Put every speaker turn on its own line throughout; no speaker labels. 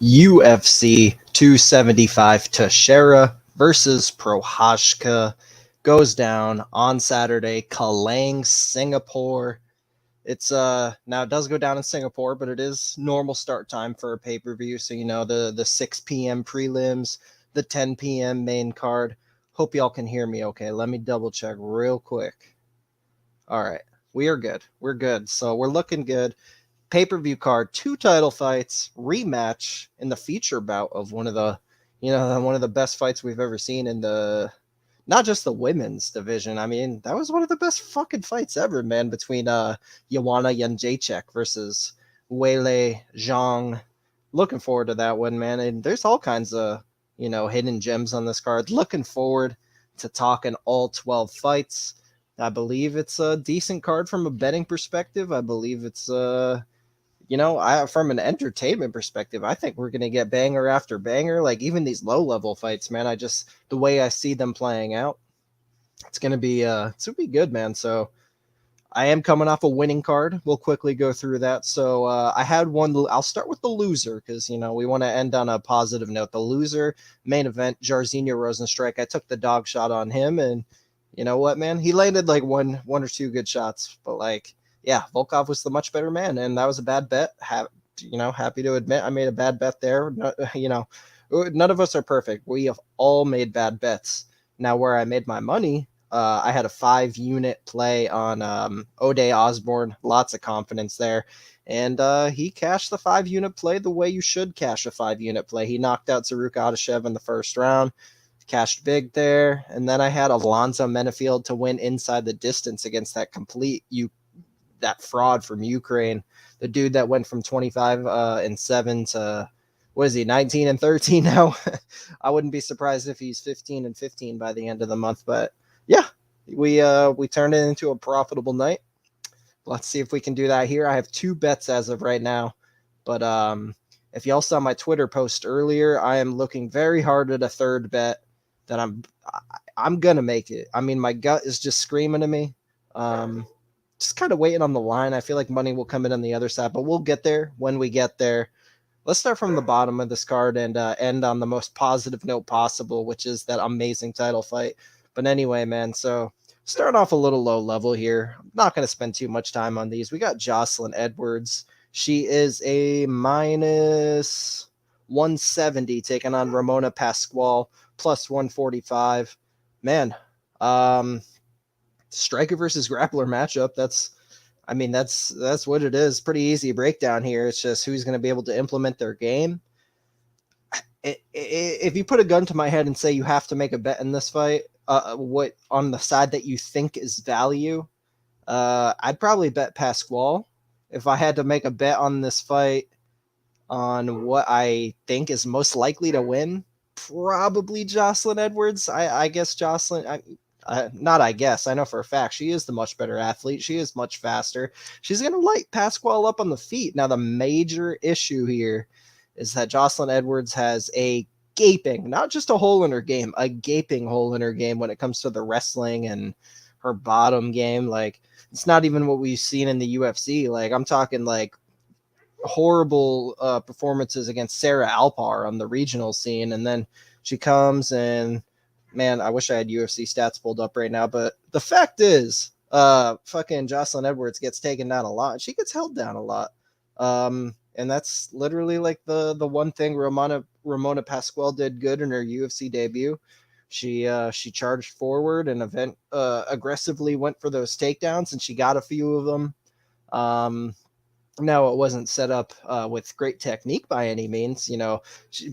UFC 275 Teixeira versus Prochazka goes down on Saturday, Kelang, Singapore. It's now it does go down in Singapore, but it is normal start time for a pay-per-view. So the 6 p.m. prelims, the 10 p.m. main card. Hope y'all can hear me okay. Let me double check real quick. All right. We are good. We're good. So we're looking good. Pay-per-view card, 2 title fights, rematch in the feature bout of one of the best fights we've ever seen in the not just the women's division. I mean, that was one of the best fucking fights ever, man, between Joanna Jędrzejczyk versus Weili Zhang. Looking forward to that one, man. And there's all kinds of, hidden gems on this card. Looking forward to talking all 12 fights. I believe it's a decent card from a betting perspective. I believe it's from an entertainment perspective, I think we're going to get banger after banger. Like even these low level fights, man, the way I see them playing out, it's going to be good, man. So I am coming off a winning card. We'll quickly go through that. So I had one. I'll start with the loser because we want to end on a positive note. The loser main event, Jairzinho Rozenstruik. I took the dog shot on him, and you know what, man? He landed like one or two good shots, but yeah, Volkov was the much better man, and that was a bad bet. Happy to admit I made a bad bet there. None of us are perfect. We have all made bad bets. Now, where I made my money, I had a 5-unit play on O'Day Osborne. Lots of confidence there. And he cashed the 5-unit play the way you should cash a 5-unit play. He knocked out Zaruk Adeshev in the first round. Cashed big there. And then I had Alonzo Menefield to win inside the distance against that that fraud from Ukraine, the dude that went from 25-7 to what is he, 19-13 now? I wouldn't be surprised if he's 15-15 by the end of the month. But yeah, we turned it into a profitable night. Let's see if we can do that here. I have 2 bets as of right now, but if y'all saw my Twitter post earlier, I am looking very hard at a third bet that I'm gonna make it. I mean, my gut is just screaming to me. Just kind of waiting on the line. I feel like money will come in on the other side, but we'll get there when we get there. Let's start from the bottom of this card and end on the most positive note possible, which is that amazing title fight. But anyway, man, so start off a little low level here. I'm not going to spend too much time on these. We got Jocelyn Edwards. She is a minus 170 taking on Ramona Pascual, plus 145. Man, striker versus grappler matchup. That's what it is. Pretty easy breakdown here. It's just who's going to be able to implement their game. If you put a gun to my head and say you have to make a bet in this fight, what on the side that you think is value, I'd probably bet Pascual. If I had to make a bet on this fight on what I think is most likely to win, probably Jocelyn Edwards. I guess Jocelyn. I know for a fact she is the much better athlete. She is much faster. She's going to light Pascual up on the feet. Now, the major issue here is that Jocelyn Edwards has a gaping, not just a hole in her game, a gaping hole in her game when it comes to the wrestling and her bottom game. Like, it's not even what we've seen in the UFC. Like, I'm talking like horrible performances against Sarah Alpar on the regional scene. And then she comes and man, I wish I had UFC stats pulled up right now, but the fact is, fucking Jocelyn Edwards gets taken down a lot. She gets held down a lot. And that's literally like the one thing Ramona Pascual did good in her UFC debut. She charged forward and aggressively went for those takedowns, and she got a few of them. Now, it wasn't set up with great technique by any means.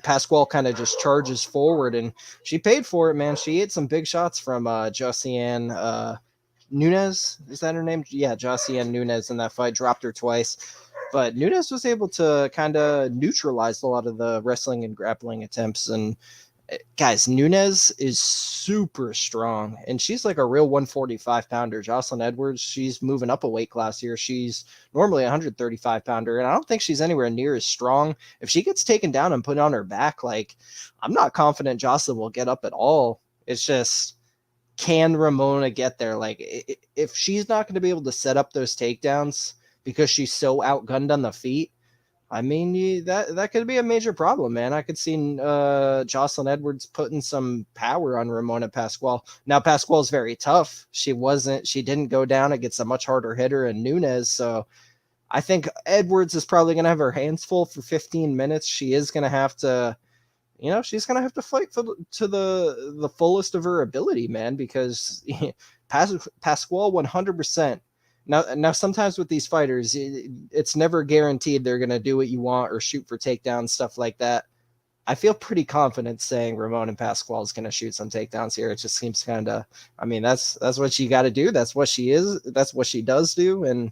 Pascual kind of just charges forward, and she paid for it, man. She hit some big shots from Josiane Nunes. Is that her name? Yeah, Josiane Nunes in that fight. Dropped her twice. But Nunes was able to kind of neutralize a lot of the wrestling and grappling attempts. And guys, Nunes is super strong, and she's like a real 145-pounder. Jocelyn Edwards, she's moving up a weight class here. She's normally a 135-pounder, and I don't think she's anywhere near as strong. If she gets taken down and put on her back, like, I'm not confident Jocelyn will get up at all. It's just, can Ramona get there? Like, if she's not going to be able to set up those takedowns because she's so outgunned on the feet, I mean, that could be a major problem, man. I could see Jocelyn Edwards putting some power on Ramona Pascual. Now, Pascual's very tough. She didn't go down against a much harder hitter in Nunes. So I think Edwards is probably going to have her hands full for 15 minutes. She is going to have to, she's going to have to fight to the fullest of her ability, man, because Pascual 100%. Now, sometimes with these fighters, it's never guaranteed they're going to do what you want or shoot for takedowns, stuff like that. I feel pretty confident saying Ramon and Pascual is going to shoot some takedowns here. It just seems kind of, I mean, that's what she got to do. That's what she is. That's what she does do. And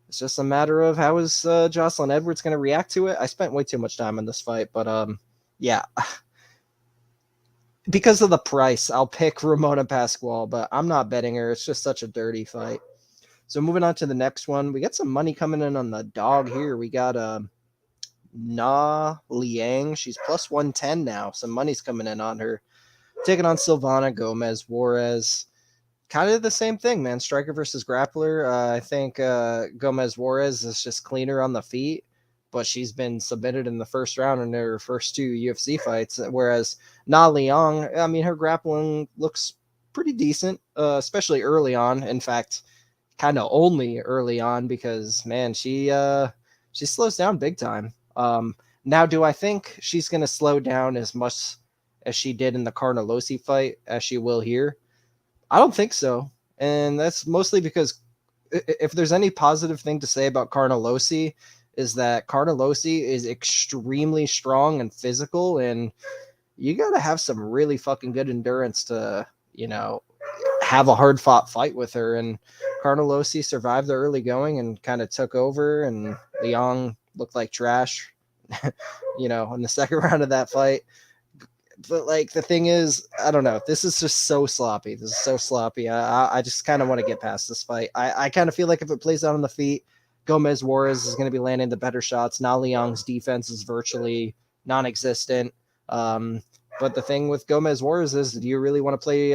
it's just a matter of how is Jocelyn Edwards going to react to it. I spent way too much time on this fight, but yeah. Because of the price, I'll pick Ramona Pascual, but I'm not betting her. It's just such a dirty fight. So moving on to the next one, we got some money coming in on the dog here. We got Na Liang. She's plus 110 now. Some money's coming in on her. Taking on Silvana Gomez Juarez. Kind of the same thing, man. Striker versus grappler. I think Gomez Juarez is just cleaner on the feet, but she's been submitted in the first round in her first 2 UFC fights. Whereas Na Liang, I mean, her grappling looks pretty decent, especially early on. In fact, kind of only early on because, man, she slows down big time. Now, do I think she's going to slow down as much as she did in the Carnelossi fight as she will here? I don't think so. And that's mostly because if there's any positive thing to say about Carnelossi is that Carnelossi is extremely strong and physical, and you got to have some really fucking good endurance to, have a hard fought fight with her. And Carnelossi survived the early going and kind of took over, and Liang looked like trash, in the second round of that fight. But like the thing is, I don't know. This is just so sloppy. This is so sloppy. I just kind of want to get past this fight. I kind of feel like if it plays out on the feet, Gomez Juarez is going to be landing the better shots. Na Liang's defense is virtually non-existent. But the thing with Gomez Juarez is, do you really want to play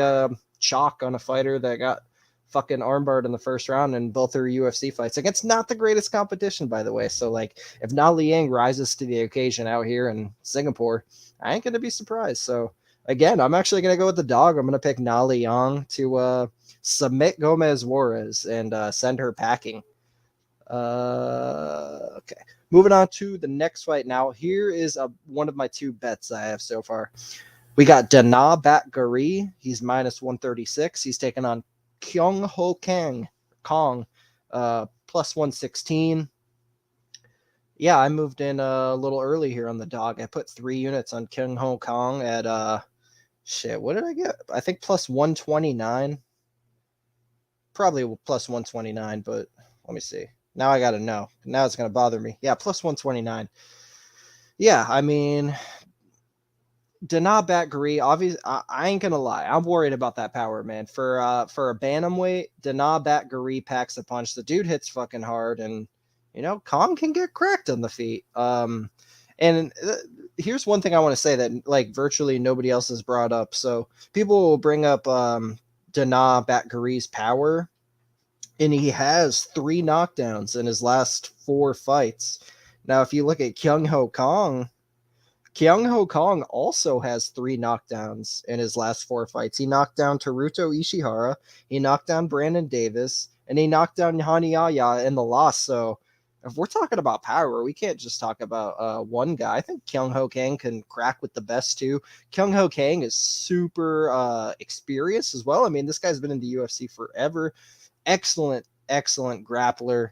chalk on a fighter that got fucking armbarred in the first round in both her UFC fights against not the greatest competition, by the way? So like, if Na Liang rises to the occasion out here in Singapore, I ain't gonna be surprised. So again, I'm actually gonna go with the dog. I'm gonna pick Na Liang to submit Gomez Juarez and send her packing. Okay, moving on to the next fight. Now, here is one of my 2 bets I have so far. We got Dana Batgari. He's minus 136. He's taking on Kyung Ho Kong, plus 116. Yeah, I moved in a little early here on the dog. I put 3 units on Kyung Ho Kong at what did I get? I think plus 129. Probably plus 129, but let me see. Now I gotta know. Now it's gonna bother me. Yeah, plus 129. Yeah, I mean, Dana Batgari, obviously, I ain't gonna lie. I'm worried about that power, man. For a bantamweight, Dana Batgari packs a punch. The dude hits fucking hard, and Kong can get cracked on the feet. And here's one thing I want to say that like virtually nobody else has brought up. So people will bring up Dana Batgari's power, and he has 3 knockdowns in his last 4 fights. Now, if you look at Kyung Ho Kong also has 3 knockdowns in his last 4 fights. He knocked down Teruto Ishihara, he knocked down Brandon Davis, and he knocked down Hani Yaya in the loss. So if we're talking about power, we can't just talk about one guy. I think Kyung Ho Kang can crack with the best too. Kyung Ho Kang is super experienced as well. I mean, this guy's been in the UFC forever. Excellent grappler.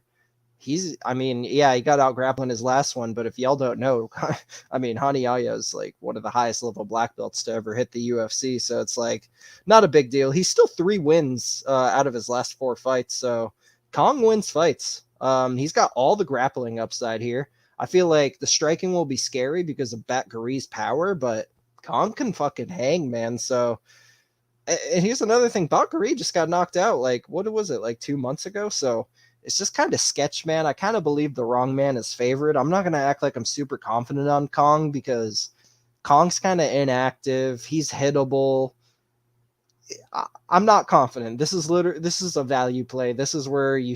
He got out grappling his last one, but if y'all don't know, I mean, Hani Yaya is like one of the highest level black belts to ever hit the UFC. So it's like not a big deal. He's still 3 wins out of his last 4 fights. So Kong wins fights. He's got all the grappling upside here. I feel like the striking will be scary because of Batgari's power, but Kong can fucking hang, man. So, and here's another thing. Batgari just got knocked out. Like, what was it? Like 2 months ago? So it's just kind of sketch, man. I kind of believe the wrong man is favored. I'm not going to act like I'm super confident on Kong because Kong's kind of inactive. He's hittable. I'm not confident. This is a value play. This is where you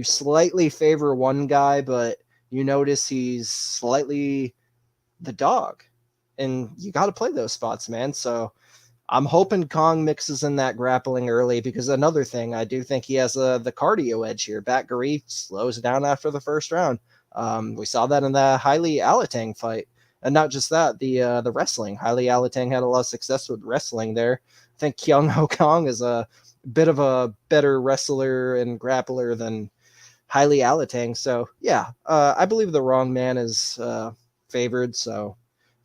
slightly favor one guy, but you notice he's slightly the dog. And you got to play those spots, man. So I'm hoping Kong mixes in that grappling early, because another thing, I do think he has the cardio edge here. Batgary slows down after the first round. We saw that in the Hailey Alatang fight. And not just that, the wrestling. Hailey Alatang had a lot of success with wrestling there. I think Kyung Ho Kong is a bit of a better wrestler and grappler than Hailey Alatang. So, yeah, I believe the wrong man is favored. So,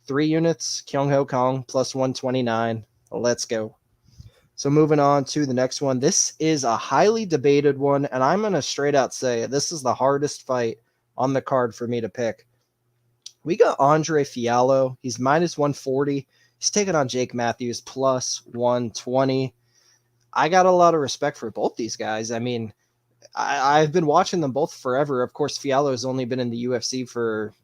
3 units, Kyung Ho Kong plus 129. Let's go. So moving on to the next one. This is a highly debated one, and I'm going to straight out say this is the hardest fight on the card for me to pick. We got Andre Fiallo. He's minus 140. He's taking on Jake Matthews plus 120. I got a lot of respect for both these guys. I mean, I've been watching them both forever. Of course, Fiallo's only been in the UFC for,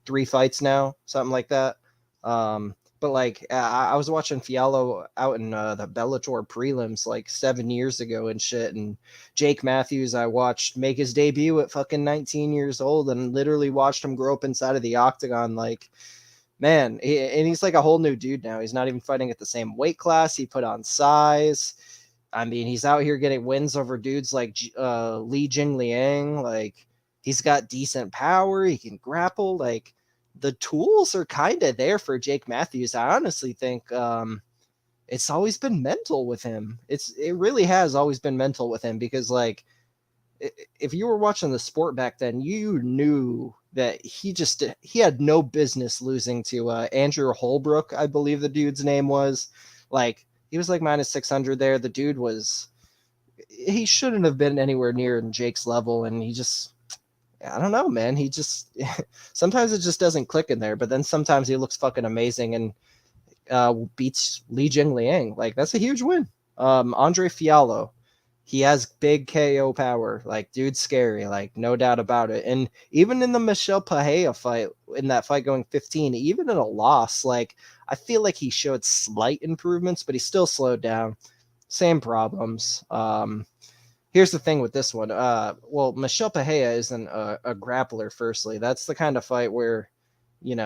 3 fights now, something like that. But like I was watching Fiallo out in the Bellator prelims like 7 years ago and shit, and Jake Matthews I watched make his debut at fucking 19 years old, and literally watched him grow up inside of the octagon. Like, man, and he's like a whole new dude now. He's not even fighting at the same weight class. He put on size. I mean, he's out here getting wins over dudes like Li Jingliang. Like, he's got decent power. He can grapple. Like, the tools are kind of there for Jake Matthews. I honestly think it's always been mental with him. It really has always been mental with him, because like if you were watching the sport back then, you knew that he had no business losing to Andrew Holbrook, I believe the dude's name was. Like, he was like minus 600 there. The dude he shouldn't have been anywhere near Jake's level, and I don't know, man. He just sometimes it just doesn't click in there, but then sometimes he looks fucking amazing and beats Li Jingliang. Like, that's a huge win. Andre Fiallo, he has big KO power. Like, dude's scary. Like, no doubt about it. And even in the Michel Pereira fight, in that fight going 15, even in a loss, like, I feel like he showed slight improvements, but he still slowed down. Same problems. Here's the thing with this one. Michel Pereira isn't a grappler, firstly. That's the kind of fight where, you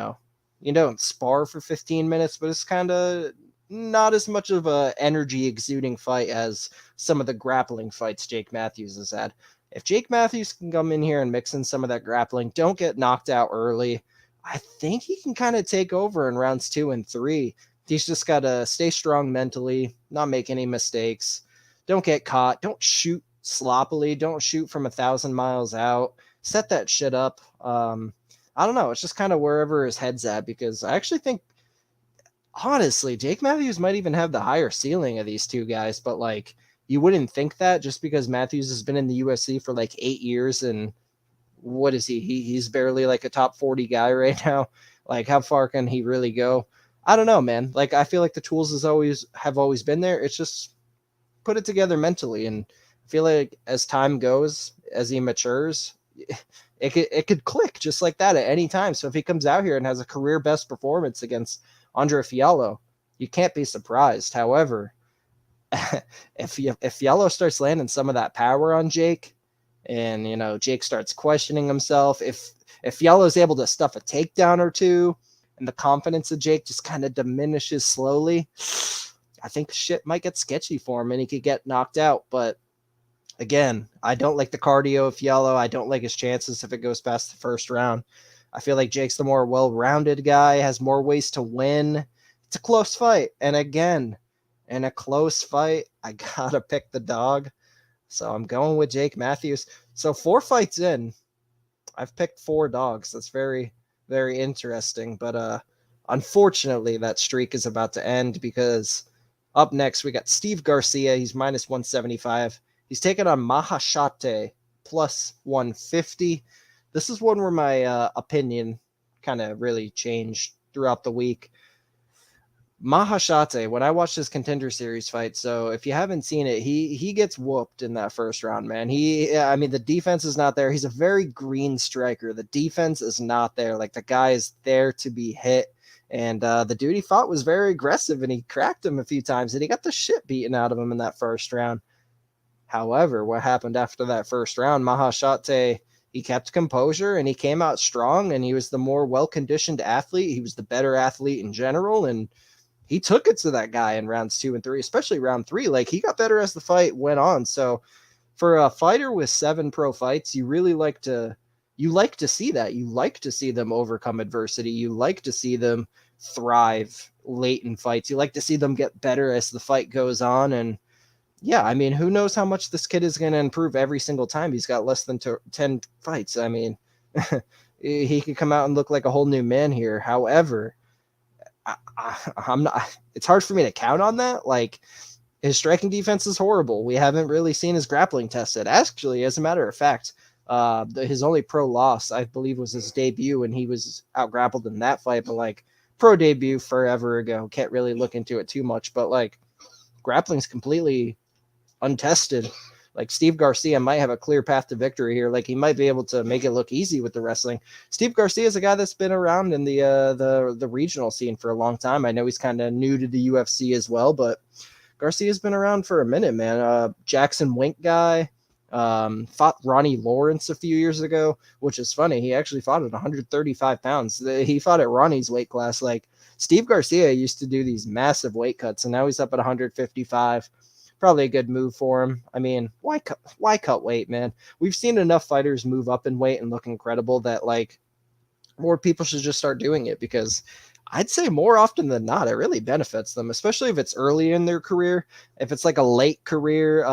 don't spar for 15 minutes, but it's kind of not as much of a energy exuding fight as some of the grappling fights Jake Matthews has had. If Jake Matthews can come in here and mix in some of that grappling, don't get knocked out early, I think he can kind of take over in rounds 2 and 3. He's just got to stay strong mentally, not make any mistakes, don't get caught, don't shoot sloppily, don't shoot from 1,000 miles out, set that shit up. I don't know, it's just kind of wherever his head's at, because I actually think, honestly, Jake Matthews might even have the higher ceiling of these two guys, but like, you wouldn't think that just because Matthews has been in the UFC for like 8 years, and what is he's barely like a top 40 guy right now. Like, how far can he really go? I don't know, man. Like, I feel like the tools have always been there. It's just put it together mentally, and I feel like as time goes, as he matures, it could click just like that at any time. So if he comes out here and has a career best performance against Andre Fiallo, you can't be surprised. However, if Fiallo starts landing some of that power on Jake, and Jake starts questioning himself, if Fiallo is able to stuff a takedown or two, and the confidence of Jake just kind of diminishes slowly, I think shit might get sketchy for him and he could get knocked out. But again, I don't like the cardio of Fiallo. I don't like his chances if it goes past the first round. I feel like Jake's the more well-rounded guy, has more ways to win. It's a close fight. And again, in a close fight, I gotta pick the dog. So I'm going with Jake Matthews. So 4 fights in, I've picked 4 dogs. That's very, very interesting. But unfortunately, that streak is about to end, because up next we got Steve Garcia. He's minus 175. He's taking on Mahashate plus 150. This is one where my opinion kind of really changed throughout the week. Mahashate, when I watched his Contender Series fight, so if you haven't seen it, he gets whooped in that first round, man. The defense is not there. He's a very green striker. The defense is not there. Like, the guy is there to be hit. And the dude he fought was very aggressive, and he cracked him a few times, and he got the shit beaten out of him in that first round. However, what happened after that first round, Mahashate, he kept composure and he came out strong, and he was the more well-conditioned athlete. He was the better athlete in general, and he took it to that guy in rounds 2 and 3, especially round 3. Like, he got better as the fight went on. So for a fighter with 7 pro fights, you really like to see that. You like to see them overcome adversity. You like to see them thrive late in fights. You like to see them get better as the fight goes on. And yeah, I mean, who knows how much this kid is going to improve every single time. He's got less than 10 fights. I mean, he could come out and look like a whole new man here. However, I'm not. It's hard for me to count on that. Like, his striking defense is horrible. We haven't really seen his grappling tested. Actually, as a matter of fact, his only pro loss, I believe, was his debut, and he was out grappled in that fight. But like, pro debut forever ago. Can't really look into it too much. But like, grappling's completely untested. Like, Steve Garcia might have a clear path to victory here. Like, he might be able to make it look easy with the wrestling. Steve Garcia is a guy that's been around in the regional scene for a long time. I know he's kind of new to the UFC as well, but Garcia's been around for a minute, man. Jackson Wink guy fought Ronnie Lawrence a few years ago, which is funny. He actually fought at 135 pounds. He fought at Ronnie's weight class. Like, Steve Garcia used to do these massive weight cuts, and now he's up at 155. Probably a good move for him. I mean, why cut weight, man? We've seen enough fighters move up in weight and look incredible that, like, more people should just start doing it, because I'd say more often than not, it really benefits them, especially if it's early in their career. If it's like a late career,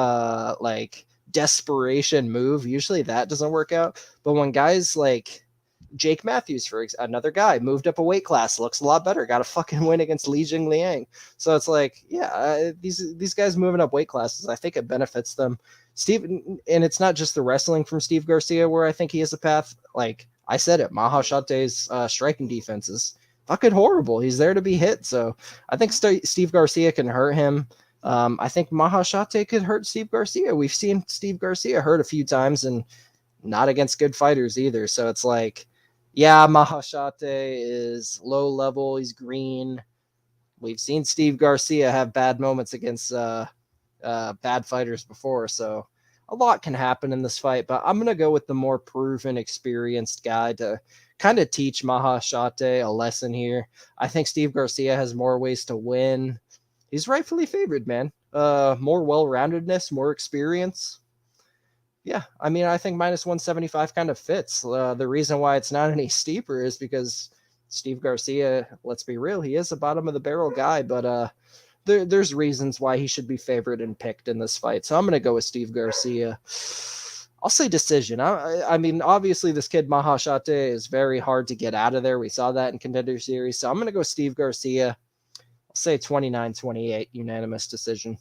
like desperation move, usually that doesn't work out. But when guys like Jake Matthews, for another guy, moved up a weight class, looks a lot better, got a fucking win against Li Jingliang. So it's like, yeah, these guys moving up weight classes, I think it benefits them. Steve, and it's not just the wrestling from Steve Garcia where I think he has a path. Like I said it, Mahashate's striking defense is fucking horrible. He's there to be hit. So I think Steve Garcia can hurt him. I think Mahashate could hurt Steve Garcia. We've seen Steve Garcia hurt a few times, and not against good fighters either. So it's like, yeah, Mahashate is low level. He's green. We've seen Steve Garcia have bad moments against bad fighters before. So a lot can happen in this fight, but I'm going to go with the more proven, experienced guy to kind of teach Mahashate a lesson here. I think Steve Garcia has more ways to win. He's rightfully favored, man. More well-roundedness, more experience. Yeah, I mean, I think minus 175 kind of fits. The reason why it's not any steeper is because Steve Garcia, let's be real, he is a bottom of the barrel guy, but there's reasons why he should be favored and picked in this fight. So I'm going to go with Steve Garcia. I'll say decision. I mean, obviously this kid Mahashate is very hard to get out of there. We saw that in Contender Series. So I'm going to go Steve Garcia. I'll say 29-28 unanimous decision.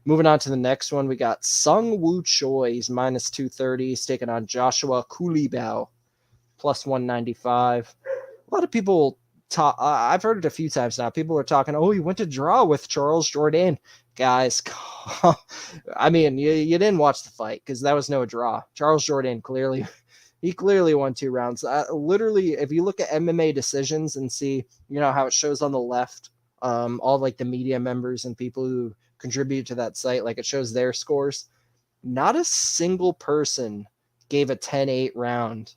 Moving on to the next one, we got Sung Woo Choi. He's minus 230. He's taking on Joshua Kulibao, plus 195. A lot of people talk. I've heard it a few times now. People are talking, oh, he went to draw with Charles Jourdain. Guys, I mean, you didn't watch the fight because that was no draw. Charles Jourdain clearly won 2 rounds. Literally, if you look at MMA decisions and see, how it shows on the left, all like the media members and people who contribute to that site, like it shows their scores. Not a single person gave a 10-8 round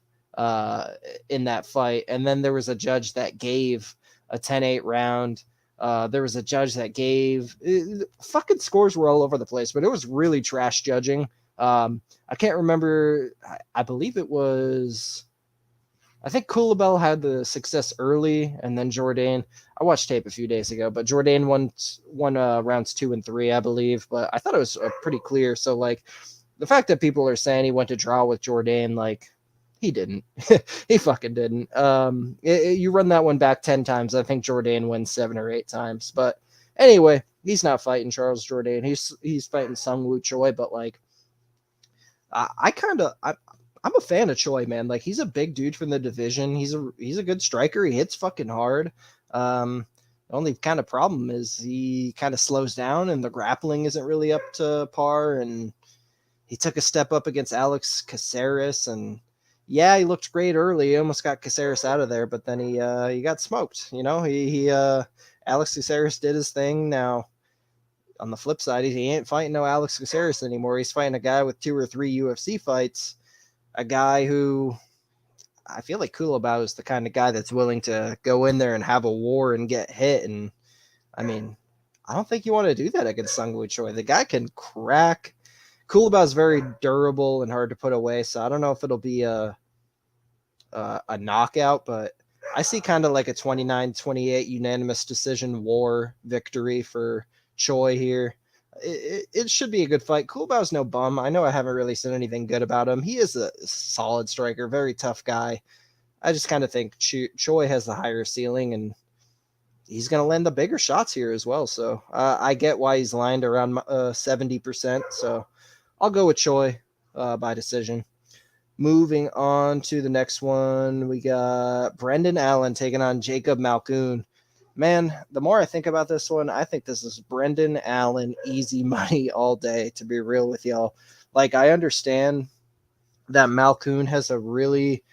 in that fight. And then there was a judge that gave a 10-8 round. There was a judge that gave fucking scores were all over the place, but it was really trash judging. I can't remember. I believe it was, I think Kulibel had the success early, and then Jourdain. I watched tape a few days ago, but Jourdain won rounds 2 and 3, I believe. But I thought it was pretty clear. So like the fact that people are saying he went to draw with Jourdain, like he didn't. He fucking didn't. You run that one back 10 times, I think Jourdain wins 7 or 8 times. But anyway, he's not fighting Charles Jourdain. He's fighting Sung Woo Choi. But like, I'm a fan of Choi, man. Like, he's a big dude from the division. He's a good striker. He hits fucking hard. The only kind of problem is he kind of slows down, and the grappling isn't really up to par. And he took a step up against Alex Caceres, and yeah, he looked great early. He almost got Caceres out of there, but then he got smoked. Alex Caceres did his thing. Now, on the flip side, he ain't fighting no Alex Caceres anymore. He's fighting a guy with 2 or 3 UFC fights. a guy who I feel like Kulabau is the kind of guy that's willing to go in there and have a war and get hit. And I mean, I don't think you want to do that against Sungwoo Choi. The guy can crack. Kulabau is very durable and hard to put away, so I don't know if it'll be a knockout, but I see kind of like a 29-28 unanimous decision war victory for Choi here. It should be a good fight. Kulabau's no bum. I know I haven't really said anything good about him. He is a solid striker, very tough guy. I just kind of think Choi has the higher ceiling, and he's going to land the bigger shots here as well. So I get why he's lined around 70%. So I'll go with Choi by decision. Moving on to the next one, we got Brendan Allen taking on Jacob Malkoun. Man, the more I think about this one, I think this is Brendan Allen easy money all day, to be real with y'all. Like, I understand that Malkoun has a really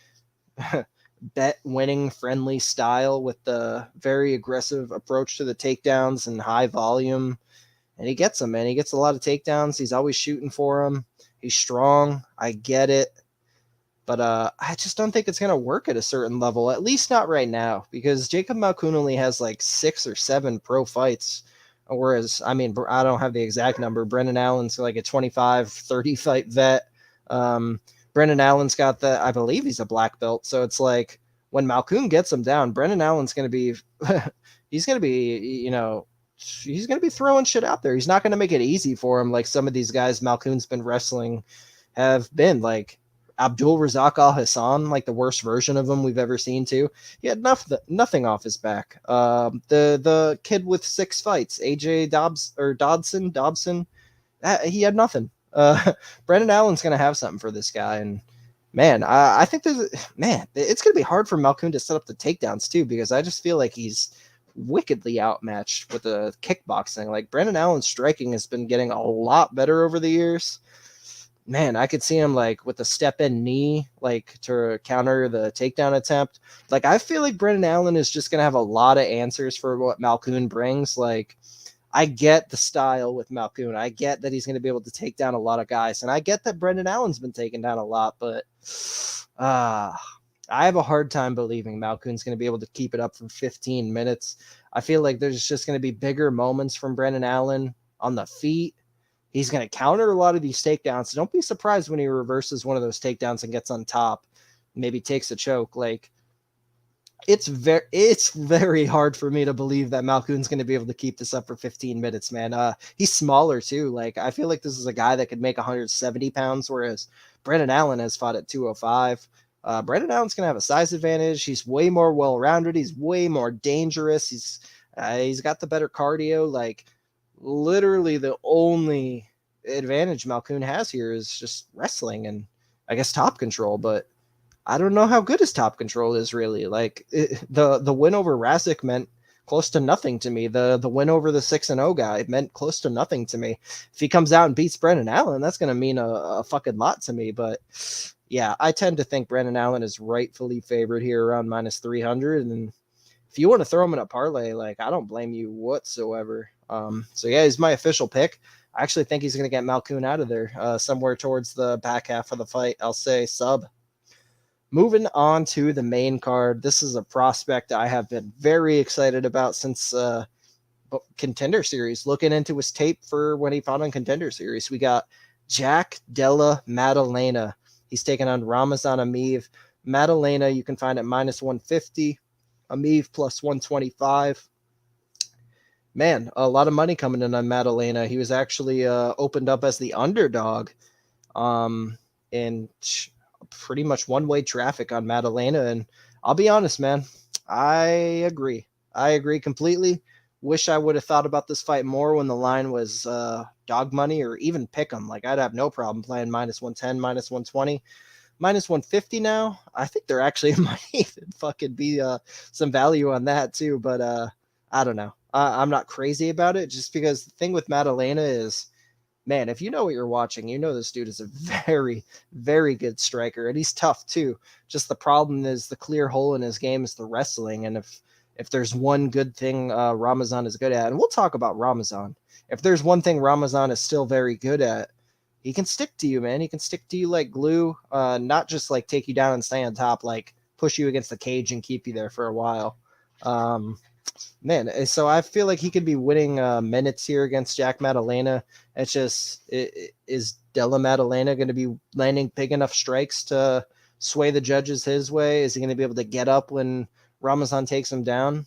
bet-winning friendly style with the very aggressive approach to the takedowns and high volume. And he gets them, man. He gets a lot of takedowns. He's always shooting for them. He's strong. I get it. But I just don't think it's going to work at a certain level, at least not right now, because Jacob Malkoun only has like 6 or 7 pro fights. Whereas, I mean, I don't have the exact number. Brendan Allen's like a 25, 30 fight vet. Brendan Allen's got I believe he's a black belt. So it's like when Malkoun gets him down, Brendan Allen's going to be, he's going to be, he's going to be throwing shit out there. He's not going to make it easy for him like some of these guys Malkoun's been wrestling have been. Like Abdul Razak Al Hassan, like the worst version of him we've ever seen too. He had nothing off his back. The kid with 6 fights, AJ Dobson, he had nothing. Brendan Allen's gonna have something for this guy, and man, I think it's gonna be hard for Malkoun to set up the takedowns too, because I just feel like he's wickedly outmatched with the kickboxing. Like Brendan Allen's striking has been getting a lot better over the years. Man, I could see him like with a step in knee, like to counter the takedown attempt. Like, I feel like Brendan Allen is just going to have a lot of answers for what Malkoun brings. Like, I get the style with Malkoun. I get that he's going to be able to take down a lot of guys. And I get that Brendan Allen's been taken down a lot, but I have a hard time believing Malkoun's going to be able to keep it up for 15 minutes. I feel like there's just going to be bigger moments from Brendan Allen on the feet. He's going to counter a lot of these takedowns. So don't be surprised when he reverses one of those takedowns and gets on top, maybe takes a choke. Like, it's very hard for me to believe that Malkoun's going to be able to keep this up for 15 minutes, man. He's smaller too. Like, I feel like this is a guy that could make 170 pounds, whereas Brendan Allen has fought at 205. Brendan Allen's going to have a size advantage. He's way more well-rounded. He's way more dangerous. He's got the better cardio. Like, literally the only advantage Malkoun has here is just wrestling and I guess top control, but I don't know how good his top control is really. Like the win over Razik meant close to nothing to me. The win over the 6-0 guy meant close to nothing to me. If he comes out and beats Brendan Allen, that's going to mean a fucking lot to me. But yeah, I tend to think Brendan Allen is rightfully favored here around minus 300. And if you want to throw him in a parlay, like, I don't blame you whatsoever. So yeah, he's my official pick. I actually think he's going to get Malkoun out of there somewhere towards the back half of the fight. I'll say sub. Moving on to the main card. This is a prospect I have been very excited about since Contender Series. Looking into his tape for when he fought on Contender Series, we got Jack Della Maddalena. He's taking on Ramazan Ameev. Maddalena you can find at minus 150. Ameev plus 125. Man, a lot of money coming in on Maddalena. He was actually opened up as the underdog in pretty much one-way traffic on Maddalena. And I'll be honest, man, I agree. I agree completely. Wish I would have thought about this fight more when the line was dog money or even pick 'em. Like, I'd have no problem playing minus 110, minus 120. Minus 150 now. I think there actually might even fucking be some value on that too. But I don't know. I'm not crazy about it, just because the thing with Maddalena is, man, if you know what you're watching, you know this dude is a very, very good striker, and he's tough too. Just the problem is the clear hole in his game is the wrestling, and if there's one good thing Ramazan is good at, and we'll talk about Ramazan, if there's one thing Ramazan is still very good at, he can stick to you, man. He can stick to you like glue, not just like take you down and stay on top, like push you against the cage and keep you there for a while. Man, so I feel like he could be winning minutes here against Jack Maddalena. It's just, is Della Maddalena going to be landing big enough strikes to sway the judges his way? Is he going to be able to get up when Ramazan takes him down?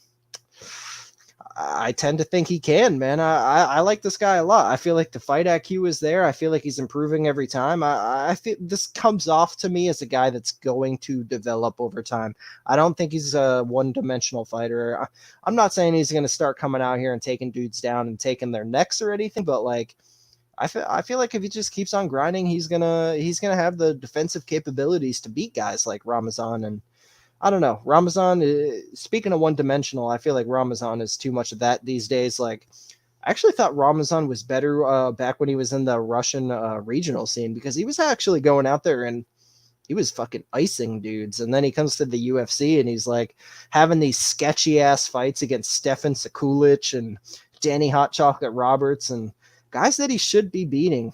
I tend to think he can, man. I like this guy a lot. I feel like the fight IQ is there. I feel like he's improving every time. I feel this comes off to me as a guy that's going to develop over time. I don't think he's a one-dimensional fighter. I'm not saying he's going to start coming out here and taking dudes down and taking their necks or anything, but like I feel like if he just keeps on grinding, he's gonna have the defensive capabilities to beat guys like Ramazan. And I don't know. Ramazan, speaking of one dimensional, I feel like Ramazan is too much of that these days. Like, I actually thought Ramazan was better back when he was in the Russian regional scene, because he was actually going out there and he was fucking icing dudes. And then he comes to the UFC and he's like having these sketchy ass fights against Stefan Sekulic and Danny Hot Chocolate Roberts and guys that he should be beating.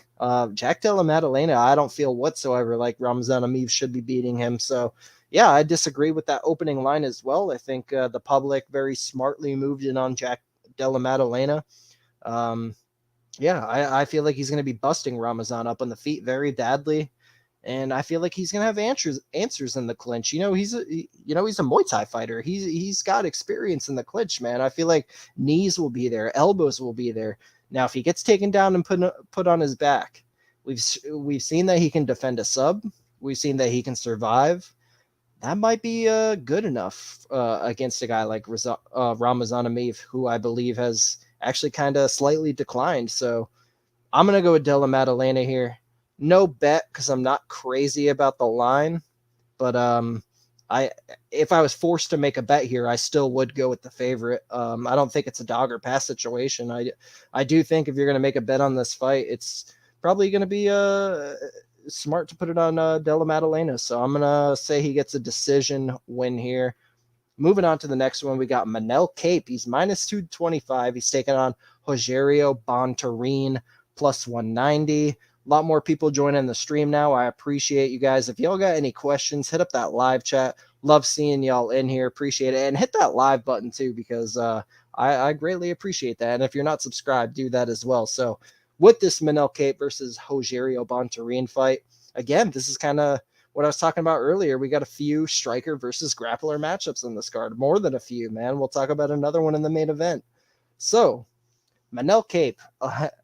Jack Della Maddalena, I don't feel whatsoever like Ramazan Ameev should be beating him. So, yeah, I disagree with that opening line as well. I think the public very smartly moved in on Jack Della Maddalena. Yeah, I feel like he's going to be busting Ramazan up on the feet very badly. And I feel like he's going to have answers in the clinch. He's a Muay Thai fighter. He's got experience in the clinch, man. I feel like knees will be there, elbows will be there. Now, if he gets taken down and put on his back, we've seen that he can defend a sub. We've seen that he can survive. That might be good enough against a guy like Ramazan Ameev, who I believe has actually kind of slightly declined. So I'm going to go with Della Maddalena here. No bet, because I'm not crazy about the line. But if I was forced to make a bet here, I still would go with the favorite. I don't think it's a dog or pass situation. I do think if you're going to make a bet on this fight, it's probably going to be smart to put it on Della Maddalena. So I'm going to say he gets a decision win here. Moving on to the next one, we got Manel Cape. He's minus 225. He's taking on Rogerio Bontorin plus 190. A lot more people joining the stream now. I appreciate you guys. If y'all got any questions, hit up that live chat. Love seeing y'all in here. Appreciate it. And hit that live button too, because I greatly appreciate that. And if you're not subscribed, do that as well. So with this Manel Cape versus Rogerio Bontorin fight, again, this is kind of what I was talking about earlier. We got a few striker versus grappler matchups in this card. More than a few, man. We'll talk about another one in the main event. So Manel Cape,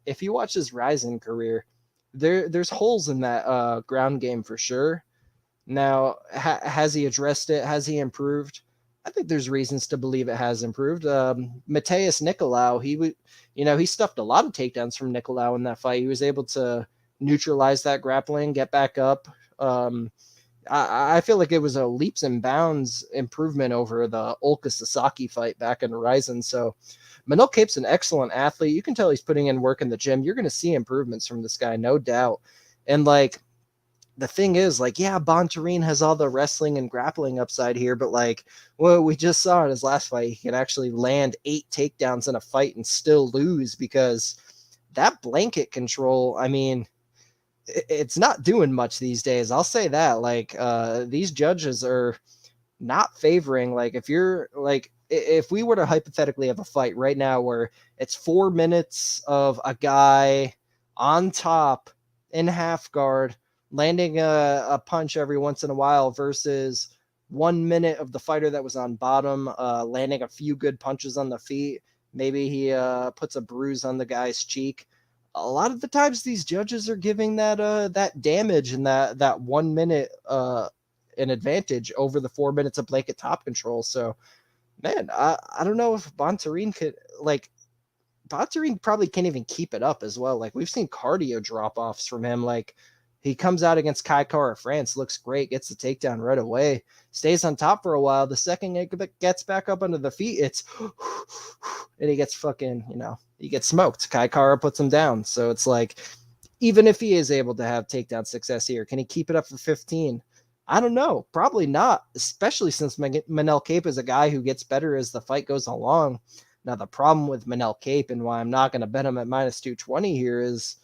if you watch his rising career, there's holes in that ground game for sure. Now, has he addressed it? Has he improved? I think there's reasons to believe it has improved. Mateus Nicolau, he stuffed a lot of takedowns from Nicolau in that fight. He was able to neutralize that grappling, get back up. I feel like it was a leaps and bounds improvement over the Ulka Sasaki fight back in Ryzen. So Manel Cape's an excellent athlete. You can tell he's putting in work in the gym. You're going to see improvements from this guy, no doubt. And like, the thing is, like, yeah, Bontorin has all the wrestling and grappling upside here, but like what we just saw in his last fight, he can actually land 8 takedowns in a fight and still lose, because that blanket control, I mean, it's not doing much these days. I'll say that. Like, these judges are not favoring, like, if we were to hypothetically have a fight right now where it's 4 minutes of a guy on top in half guard, landing a punch every once in a while, versus 1 minute of the fighter that was on bottom, landing a few good punches on the feet. Maybe he puts a bruise on the guy's cheek. A lot of the times these judges are giving that damage and that 1 minute an advantage over the 4 minutes of blanket top control. So, man, I don't know if Bontorin could, like, Bontorin probably can't even keep it up as well. Like, we've seen cardio drop-offs from him. Like, he comes out against Kai Kara France, looks great, gets the takedown right away, stays on top for a while. The second it gets back up under the feet, it's and he gets fucking, he gets smoked. Kai Kara puts him down. So it's like, even if he is able to have takedown success here, can he keep it up for 15? I don't know. Probably not, especially since Manel Cape is a guy who gets better as the fight goes along. Now, the problem with Manel Cape, and why I'm not going to bet him at minus 220 here, is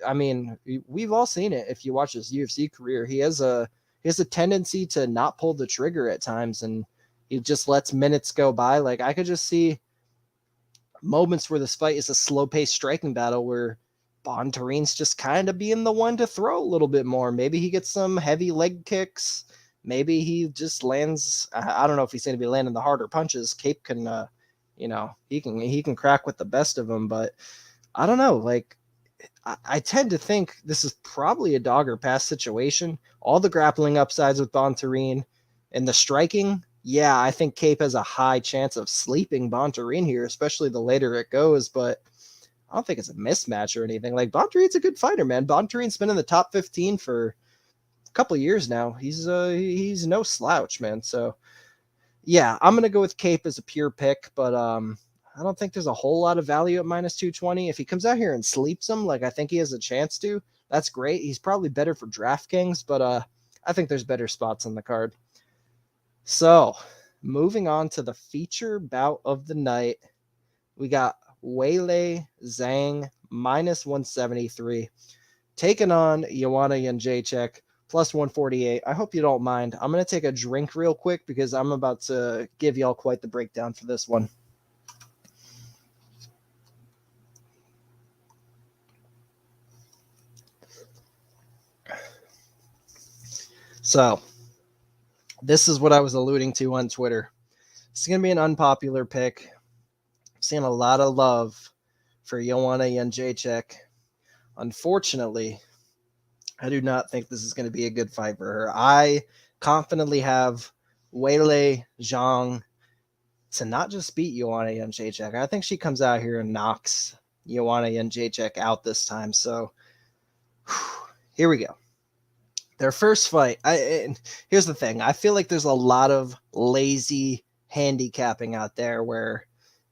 I mean, we've all seen it. If you watch his UFC career, he has a tendency to not pull the trigger at times, and he just lets minutes go by. Like, I could just see moments where this fight is a slow paced striking battle where Bontarin's just kind of being the one to throw a little bit more. Maybe he gets some heavy leg kicks. Maybe he just lands. I don't know if he's going to be landing the harder punches. Cape can, he can crack with the best of them, but I don't know. Like, I tend to think this is probably a dog or pass situation. All the grappling upsides with Bontarin and the striking, yeah, I think Cape has a high chance of sleeping Bontarin here, especially the later it goes. But I don't think it's a mismatch or anything. Like, Bontarin's a good fighter, man. Bontarin's been in the top 15 for a couple of years now. He's no slouch, man. So yeah, I'm gonna go with Cape as a pure pick, but I don't think there's a whole lot of value at minus 220. If he comes out here and sleeps him, like I think he has a chance to, that's great. He's probably better for DraftKings, but I think there's better spots on the card. So, moving on to the feature bout of the night, we got Weili Zhang minus 173 taking on Joanna Jędrzejczyk plus 148. I hope you don't mind. I'm going to take a drink real quick because I'm about to give y'all quite the breakdown for this one. So, this is what I was alluding to on Twitter. It's going to be an unpopular pick. I'm seeing a lot of love for Joanna Jędrzejczyk. Unfortunately, I do not think this is going to be a good fight for her. I confidently have Weili Zhang to not just beat Joanna Jędrzejczyk. I think she comes out here and knocks Joanna Jędrzejczyk out this time. So here we go. Their first fight. Here's the thing. I feel like there's a lot of lazy handicapping out there where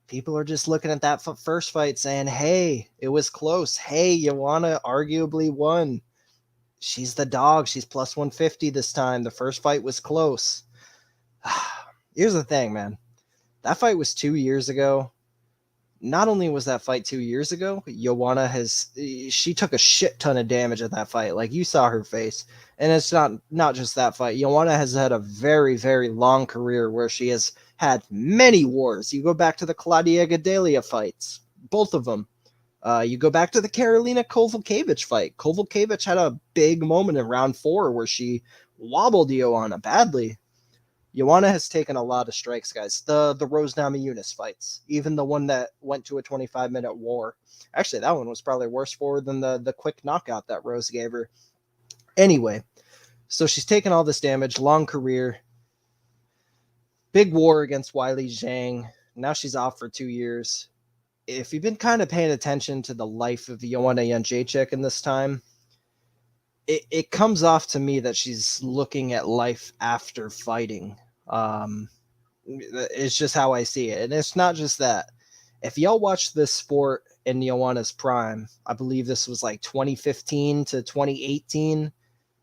people are just looking at that first fight saying, hey, it was close. Hey, Joanna arguably won. She's the dog. She's plus 150 this time. The first fight was close. Here's the thing, man. That fight was 2 years ago. Not only was that fight 2 years ago, Joanna she took a shit ton of damage at that fight. Like, you saw her face. And it's not just that fight. Joanna has had a very, very long career where she has had many wars. You go back to the Claudia Gadelha fights, both of them. You go back to the Karolina Kowalkiewicz fight. Kowalkiewicz had a big moment in round 4 where she wobbled Joanna badly. Joanna has taken a lot of strikes, guys. The Rose Namajunas fights, even the one that went to a 25-minute war. Actually, that one was probably worse for her than the quick knockout that Rose gave her. Anyway, so she's taken all this damage, long career, big war against Weili Zhang. Now she's off for 2 years. If you've been kind of paying attention to the life of Joanna Jędrzejczyk in this time, it comes off to me that she's looking at life after fighting. It's just how I see it. And it's not just that. If y'all watch this sport in Joanna's prime, I believe this was like 2015 to 2018.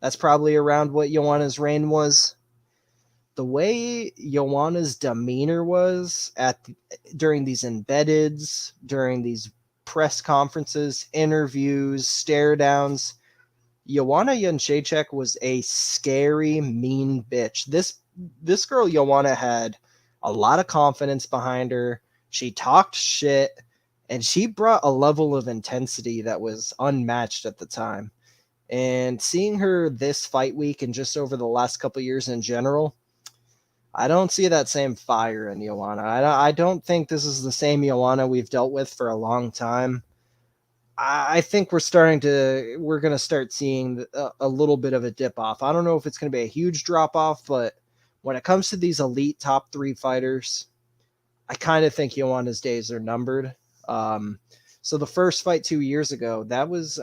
That's probably around what Joanna's reign was. The way Joanna's demeanor was during these embeddeds, during these press conferences, interviews, stare downs, Joanna Jędrzejczyk was a scary, mean bitch. This girl, Joanna, had a lot of confidence behind her. She talked shit, and she brought a level of intensity that was unmatched at the time. And seeing her this fight week and just over the last couple years in general, I don't see that same fire in Joanna. I don't think this is the same Joanna we've dealt with for a long time. I think we're going to start seeing a little bit of a dip off. I don't know if it's going to be a huge drop off, but when it comes to these elite top 3 fighters, I kind of think Joanna's days are numbered. So the first fight 2 years ago, that was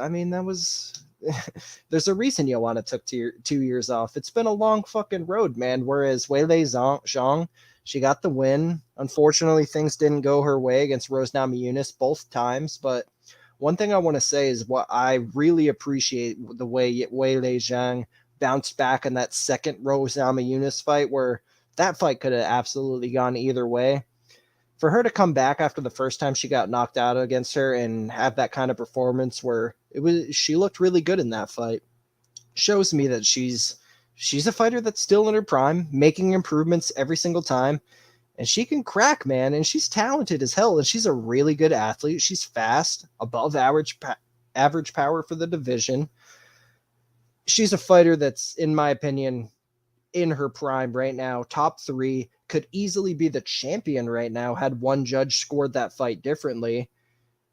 there's a reason Joanna took 2 years off. It's been a long fucking road, man. Whereas Weili Zhang, she got the win. Unfortunately, things didn't go her way against Rose Namajunas both times, but one thing I want to say is what I really appreciate the way Weili Zhang bounced back in that second Rose Namajunas fight, where that fight could have absolutely gone either way. for her to come back after the first time she got knocked out against her and have that kind of performance where she looked really good in that fight shows me that she's a fighter that's still in her prime, making improvements every single time, and she can crack, man, and she's talented as hell, and she's a really good athlete. She's fast, above average power for the division. She's a fighter that's, in my opinion, in her prime right now, top 3, could easily be the champion right now had one judge scored that fight differently.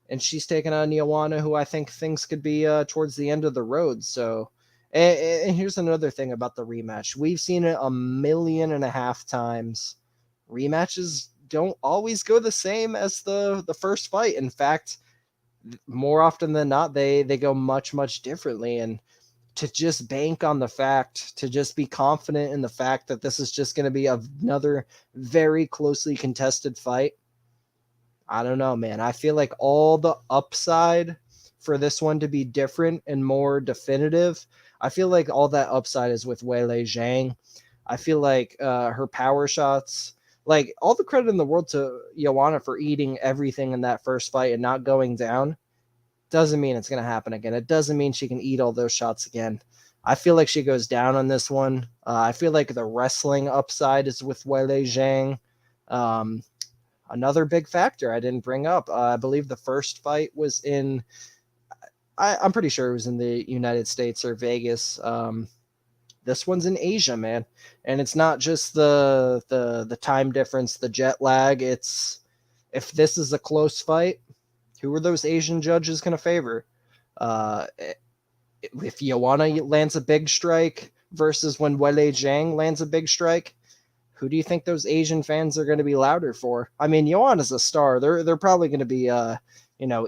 And she's taking on Joanna, who I think things could be towards the end of the road. So, and here's another thing about the rematch. We've seen it 1.5 million times. Rematches don't always go the same as the first fight. In fact, more often than not, they go much differently. And to just bank on the fact, to just be confident in the fact that this is just going to be another very closely contested fight, I don't know, man. I feel like all the upside for this one to be different and more definitive, I feel like all that upside is with Weili Zhang. I feel like her power shots, like all the credit in the world to Joanna for eating everything in that first fight and not going down, doesn't mean it's going to happen again. It doesn't mean she can eat all those shots again. I feel like she goes down on this one. I feel like the wrestling upside is with Weili Zhang. Another big factor I didn't bring up, I believe the first fight was in, I'm pretty sure it was in the United States or Vegas. This one's in Asia, man, and it's not just the time difference, the jet lag. It's, if this is a close fight, who are those Asian judges going to favor? If Joanna lands a big strike versus when Weili Zhang lands a big strike, who do you think those Asian fans are going to be louder for? I mean, Joanna's a star. They're probably going to be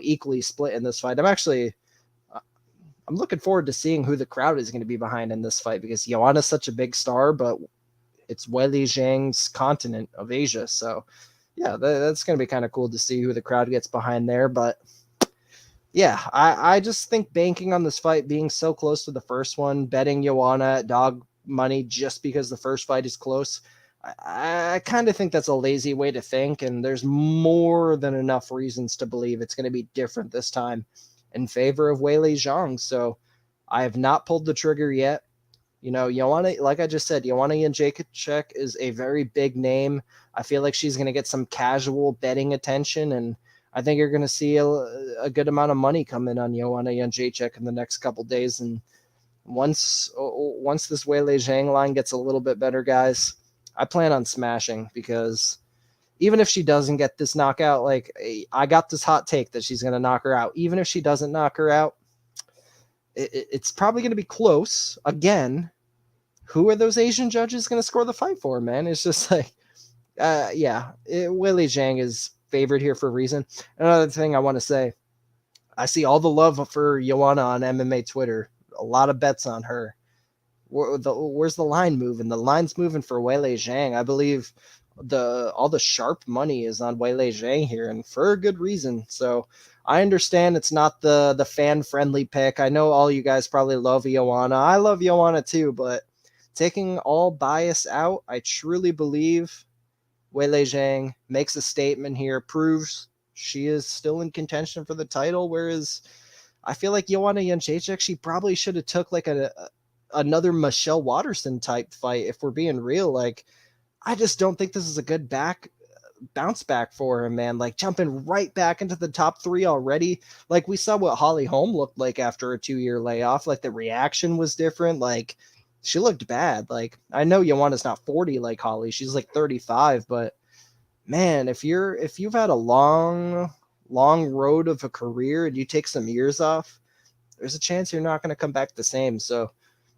equally split in this fight. I'm looking forward to seeing who the crowd is going to be behind in this fight, because Joanna's such a big star, but it's Weili Zhang's continent of Asia. So yeah, that's going to be kind of cool to see who the crowd gets behind there. But yeah, I just think banking on this fight being so close to the first one, betting Joanna at dog money just because the first fight is close, I kind of think that's a lazy way to think, and there's more than enough reasons to believe it's going to be different this time in favor of Weili Zhang. So I have not pulled the trigger yet. Joanna, like I just said, Joanna Jędrzejczyk is a very big name. I feel like she's going to get some casual betting attention, and I think you're going to see a good amount of money come in on Joanna Jędrzejczyk in the next couple days. And once this Weili Zhang line gets a little bit better, guys, I plan on smashing, because even if she doesn't get this knockout, like, I got this hot take that she's going to knock her out. Even if she doesn't knock her out, it's probably going to be close again. Who are those Asian judges going to score the fight for, man? It's just like, Weili Zhang is favored here for a reason. Another thing I want to say, I see all the love for Joanna on MMA Twitter. A lot of bets on her. Where's the line moving? The line's moving for Weili Zhang. I believe all the sharp money is on Weili Zhang here, and for a good reason. So I understand it's not the fan-friendly pick. I know all you guys probably love Joanna. I love Joanna too, but taking all bias out, I truly believe Weili Zhang makes a statement here, proves she is still in contention for the title, whereas I feel like Joanna Jędrzejczyk, she probably should have took like another Michelle Watterson type fight, if we're being real. Like, I just don't think this is a good bounce back for her, man. Like, jumping right back into the top 3 already. Like, we saw what Holly Holm looked like after a 2-year layoff. Like, the reaction was different. Like, she looked bad. Like, I know Joanna's not 40 like Holly. She's like 35, but man, if you've had a long road of a career and you take some years off, there's a chance you're not going to come back the same. So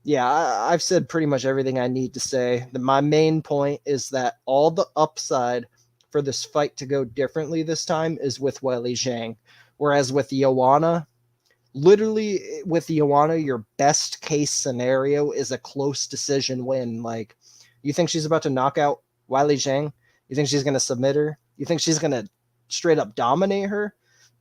yeah, I've said pretty much everything I need to say. My main point is that all the upside for this fight to go differently this time is with Weili Zhang. Whereas with Joanna, literally with Joanna, your best case scenario is a close decision win. Like, you think she's about to knock out Weili Zhang? You think she's going to submit her? You think she's going to straight up dominate her?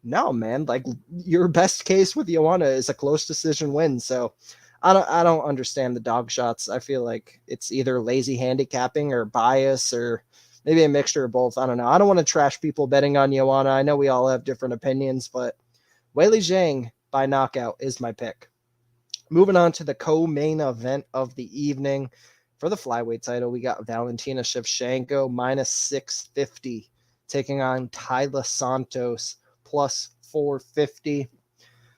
No, man. Like, your best case with Joanna is a close decision win. So I don't understand the dog shots. I feel like it's either lazy handicapping or bias, or maybe a mixture of both. I don't know. I don't want to trash people betting on Joanna. I know we all have different opinions, but Weili Zhang by knockout is my pick. Moving on to the co-main event of the evening. For the flyweight title, we got Valentina Shevchenko minus 650 taking on Taila Santos plus 450.